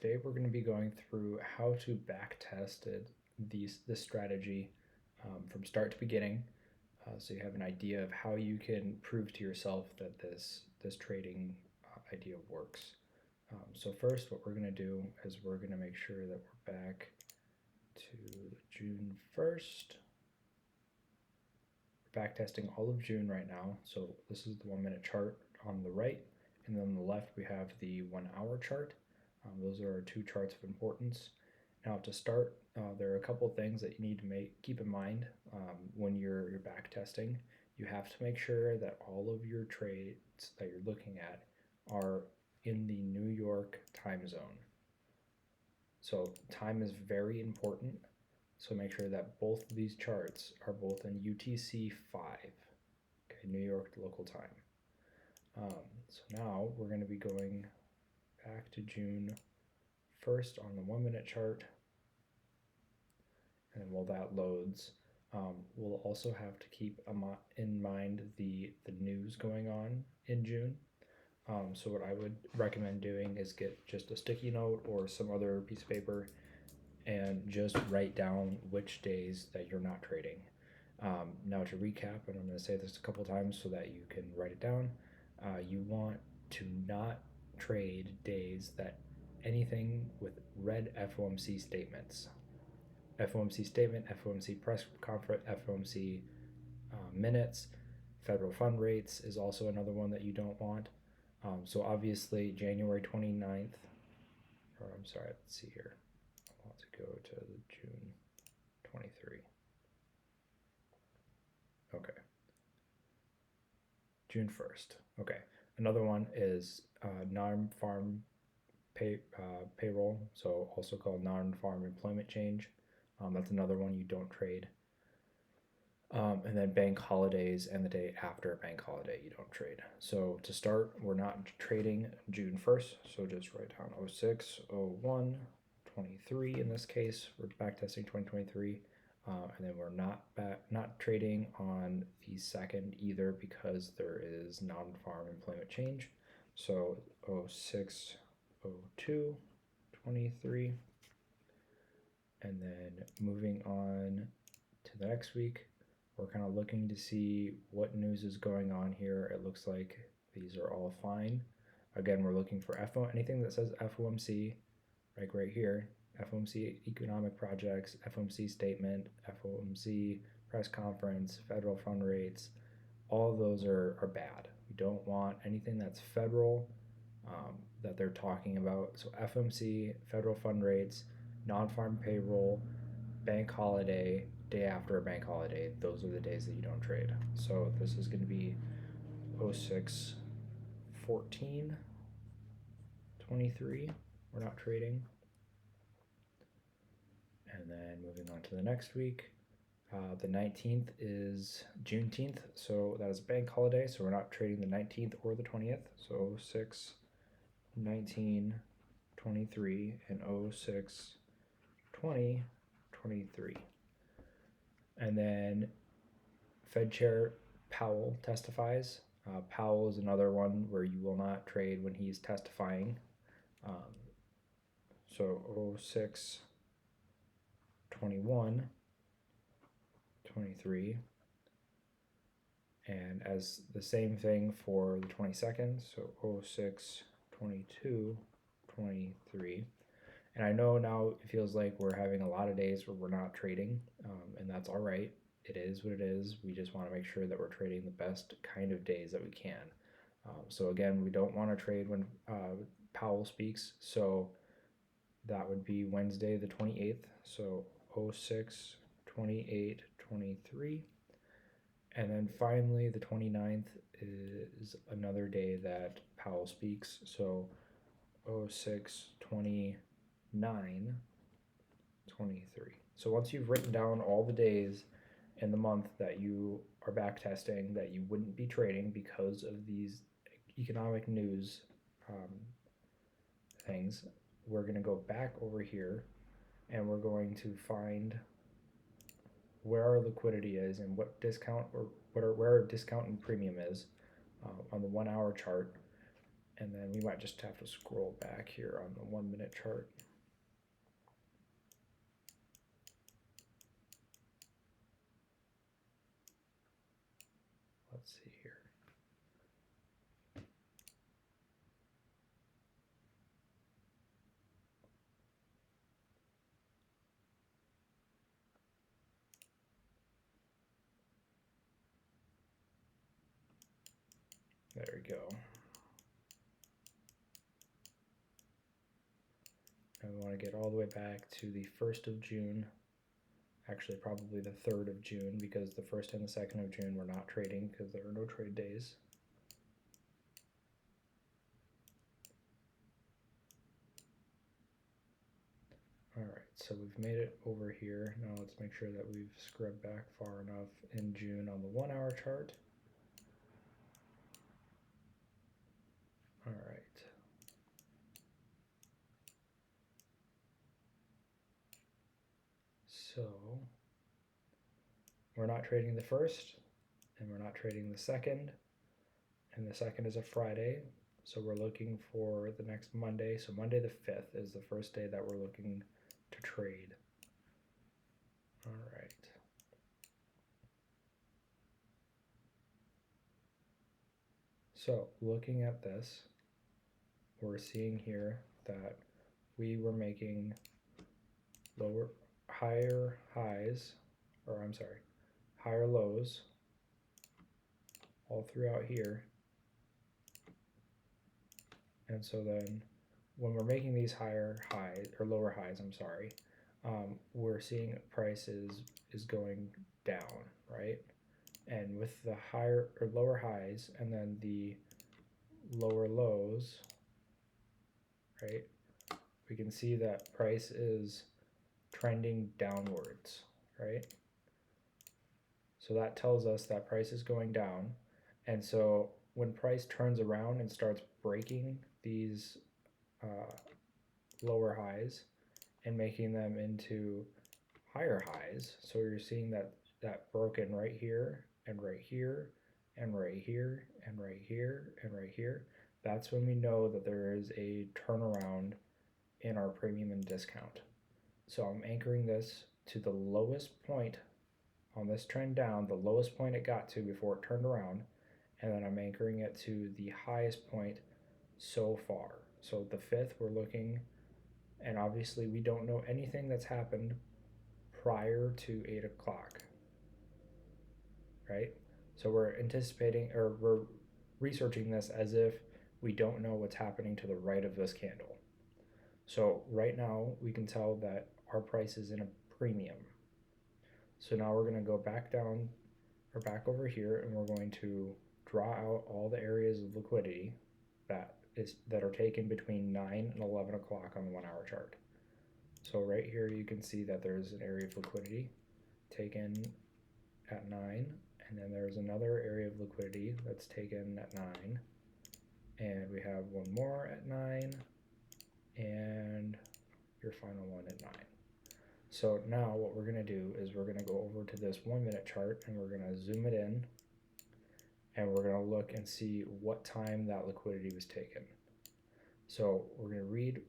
Today we're going to be going through how to backtest this strategy from start to beginning, so you have an idea of how you can prove to yourself that this trading idea works. So first, what we're going to do is we're going to make sure that we're back to June 1st. We're backtesting all of June right now. So this is the 1 minute chart on the right, and then on the left we have the 1 hour chart. Those are our two charts of importance. Now to start, there are a couple things that you need to keep in mind when you're back testing. You have to make sure that all of your trades that you're looking at are in the New York time zone. So time is very important. So make sure that both of these charts are both in UTC 5, okay, New York local time. So now we're going to be going back to June 1st on the 1 minute chart, and while that loads, we'll also have to keep in mind the news going on in June. So what I would recommend doing is get just a sticky note or some other piece of paper and just write down which days that you're not trading. Now to recap, and I'm going to say this a couple times so that you can write it down, you want to not trade days that anything with red FOMC statements. FOMC statement, FOMC press conference, FOMC minutes, federal fund rates is also another one that you don't want. So obviously January 29th, or I'm sorry, let's see here. I want to go to June 23. Okay. June 1st. Okay. Another one is non-farm payroll, so also called non-farm employment change. That's another one you don't trade. And then bank holidays and the day after a bank holiday you don't trade. So to start, we're not trading June 1st, so just write down 06, 01, 23 in this case. We're backtesting 2023. And then we're not trading on the 2nd either because there is non-farm employment change. So 06, 02, 23. And then moving on to the next week, we're kind of looking to see what news is going on here. It looks like these are all fine. Again, we're looking for anything that says FOMC, like right here, FOMC economic projects, FOMC statement, FOMC press conference, federal fund rates. All of those are bad. We don't want anything that's federal that they're talking about. So FOMC, federal fund rates, non-farm payroll, bank holiday, day after a bank holiday, those are the days that you don't trade. So this is going to be 06, 14, 23. We're not trading. And then moving on to the next week, the 19th is Juneteenth, so that is a bank holiday, so we're not trading the 19th or the 20th. So 06, 19, 23, and 06, 20, 23. And then Fed Chair Powell testifies. Powell is another one where you will not trade when he's testifying. So 06, 21, 23, and as the same thing for the 22nd, so 06, 22, 23. And I know now it feels like we're having a lot of days where we're not trading, and that's all right. It is what it is. We just want to make sure that we're trading the best kind of days that we can. So again, we don't want to trade when Powell speaks, so that would be Wednesday the 28th, so 06, 28, 23. And then finally the 29th is another day that Powell speaks, so 06, 29, 23. So once you've written down all the days in the month that you are backtesting that you wouldn't be trading because of these economic news things, we're going to go back over here and we're going to find where our liquidity is and what discount or where our discount and premium is on the 1 hour chart. And then we might just have to scroll back here on the 1 minute chart. Let's see here. There we go. And we want to get all the way back to the 1st of June. Actually, probably the 3rd of June, because the 1st and the 2nd of June we're not trading because there are no trade days. All right, so we've made it over here. Now let's make sure that we've scrubbed back far enough in June on the 1 hour chart. All right. So we're not trading the 1st, and we're not trading the 2nd, and the 2nd is a Friday, so we're looking for the next Monday. So Monday the 5th is the first day that we're looking to trade. All right. So looking at this, we're seeing here that we were making higher highs, or I'm sorry, higher lows all throughout here. And so then when we're making these higher highs, or lower highs, I'm sorry, we're seeing prices is going down, right? And with the higher or lower highs and then the lower lows, right, we can see that price is trending downwards, right? So that tells us that price is going down. And so when price turns around and starts breaking these lower highs and making them into higher highs, so you're seeing that broken right here and right here and right here and right here and right here, that's when we know that there is a turnaround in our premium and discount. So I'm anchoring this to the lowest point on this trend down, the lowest point it got to before it turned around, and then I'm anchoring it to the highest point so far. So the 5th we're looking, and obviously we don't know anything that's happened prior to 8 o'clock, right? So we're anticipating, or we're researching this as if we don't know what's happening to the right of this candle. So right now we can tell that our price is in a premium. So now we're going to go back down or back over here, and we're going to draw out all the areas of liquidity that are taken between 9 and 11 o'clock on the 1 hour chart. So right here you can see that there's an area of liquidity taken at 9, and then there's another area of liquidity that's taken at 9, and we have one more at 9, and your final one at 9. So now what we're going to do is we're going to go over to this 1 minute chart, and we're going to zoom it in, and we're going to look and see what time that liquidity was taken. So we're going to read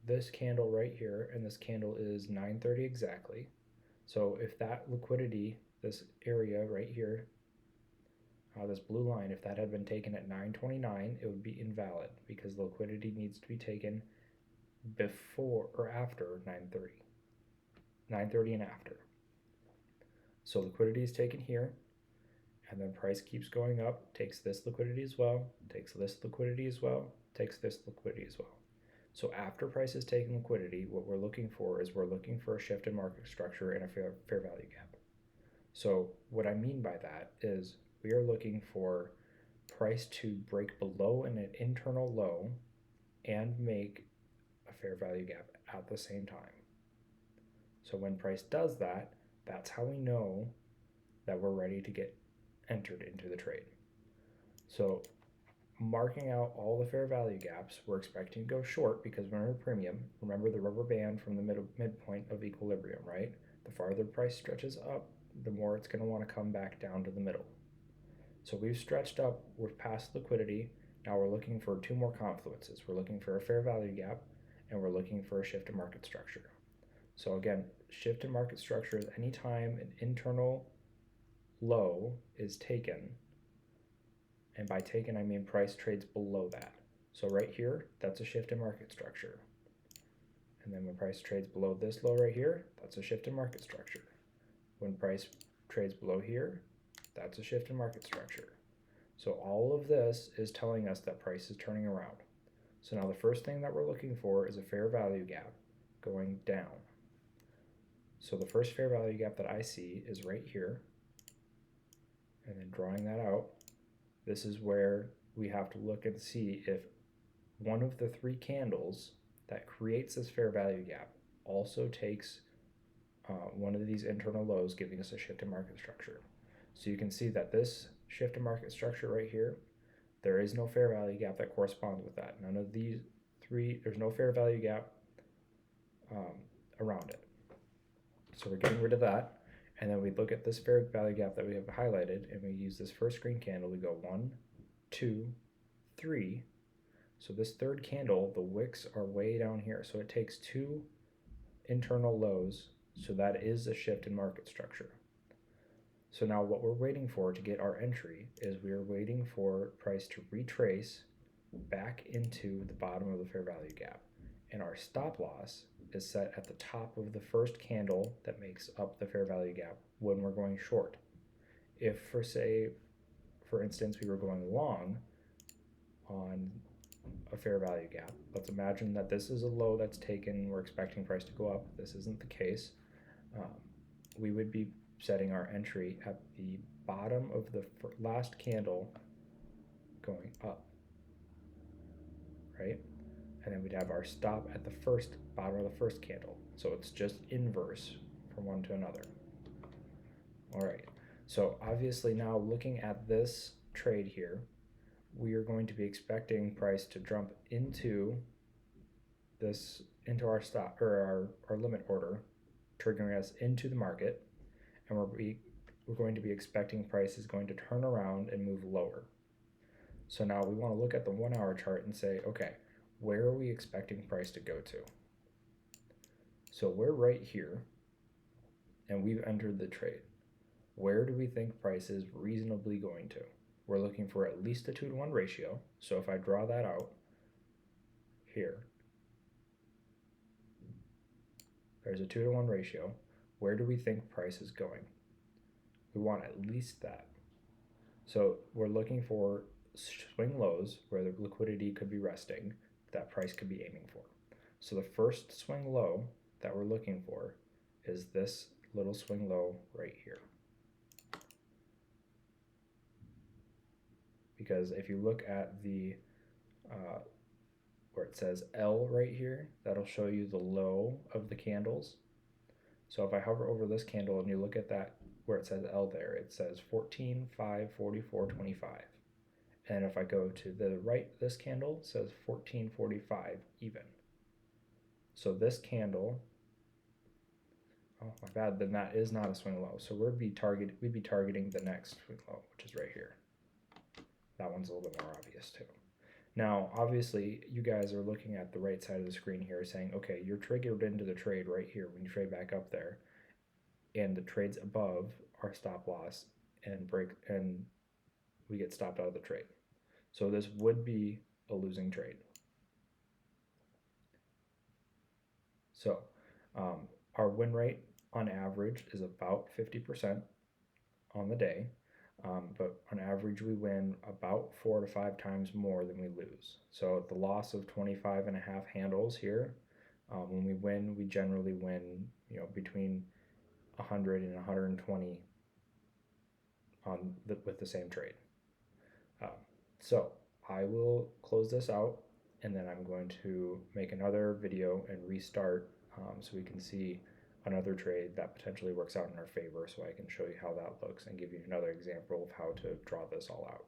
this candle right here, and this candle is 9:30 exactly. So if that liquidity, this area right here, this blue line, if that had been taken at 9:29, it would be invalid because the liquidity needs to be taken before or after 9:30. 9:30 and after. So liquidity is taken here, and then price keeps going up, takes this liquidity as well, takes this liquidity as well, takes this liquidity as well. So after price is taking liquidity, what we're looking for is we're looking for a shift in market structure and a fair value gap. So what I mean by that is we are looking for price to break below an internal low and make a fair value gap at the same time. So when price does that, that's how we know that we're ready to get entered into the trade. So marking out all the fair value gaps, we're expecting to go short because we're in a premium. Remember the rubber band from the midpoint of equilibrium, right? The farther price stretches up, the more it's going to want to come back down to the middle. So we've stretched up, we're past liquidity, Now we're looking for two more confluences. We're looking for a fair value gap, and we're looking for a shift in market structure. So again, shift in market structure is any time an internal low is taken, and by taken I mean price trades below that. So right here, that's a shift in market structure. And then when price trades below this low right here, that's a shift in market structure. When price trades below here, that's a shift in market structure. So all of this is telling us that price is turning around. So now the first thing that we're looking for is a fair value gap going down. So the first fair value gap that I see is right here. And then drawing that out, this is where we have to look and see if one of the three candles that creates this fair value gap also takes one of these internal lows, giving us a shift in market structure. So you can see that this shift in market structure right here, there is no fair value gap that corresponds with that. None of these three, there's no fair value gap around it. So we're getting rid of that. And then we look at this fair value gap that we have highlighted, and we use this first green candle. We go 1, 2, 3. So this third candle, the wicks are way down here. So it takes two internal lows. So that is a shift in market structure. So now what we're waiting for to get our entry is we are waiting for price to retrace back into the bottom of the fair value gap. And our stop loss is set at the top of the first candle that makes up the fair value gap when we're going short. If for instance, we were going long on a fair value gap, let's imagine that this is a low that's taken, we're expecting price to go up. This isn't the case. We would be setting our entry at the bottom of the last candle going up, right? And then we'd have our stop at the bottom of the first candle. So it's just inverse from one to another. All right, so obviously now looking at this trade here, we are going to be expecting price to jump into our stop or our limit order, triggering us into the market, and we're going to be expecting price is going to turn around and move lower. So now we want to look at the 1 hour chart and say, okay, where are we expecting price to go to? So we're right here, and we've entered the trade. Where do we think price is reasonably going to? We're looking for at least a 2-to-1 ratio. So if I draw that out here, there's a 2-to-1 ratio. Where do we think price is going? We want at least that. So we're looking for swing lows where the liquidity could be resting, that price could be aiming for. So the first swing low that we're looking for is this little swing low right here. Because if you look at the where it says L right here, that'll show you the low of the candles. So if I hover over this candle and you look at that where it says L there, it says 14, 5, 44, 25. And if I go to the right, this candle says 14.45 even. So this candle, oh my bad, then that is not a swing low. So we'd be targeting the next swing low, which is right here. That one's a little bit more obvious too. Now, obviously, you guys are looking at the right side of the screen here saying, okay, you're triggered into the trade right here when you trade back up there, and the trade's above our stop loss and we get stopped out of the trade. So this would be a losing trade. So our win rate on average is about 50% on the day. But on average, we win about 4 to 5 times more than we lose. So at the loss of 25.5 handles here, when we win, we generally win, between 100 and 120 with the same trade. So I will close this out, and then I'm going to make another video and restart so we can see another trade that potentially works out in our favor, so I can show you how that looks and give you another example of how to draw this all out.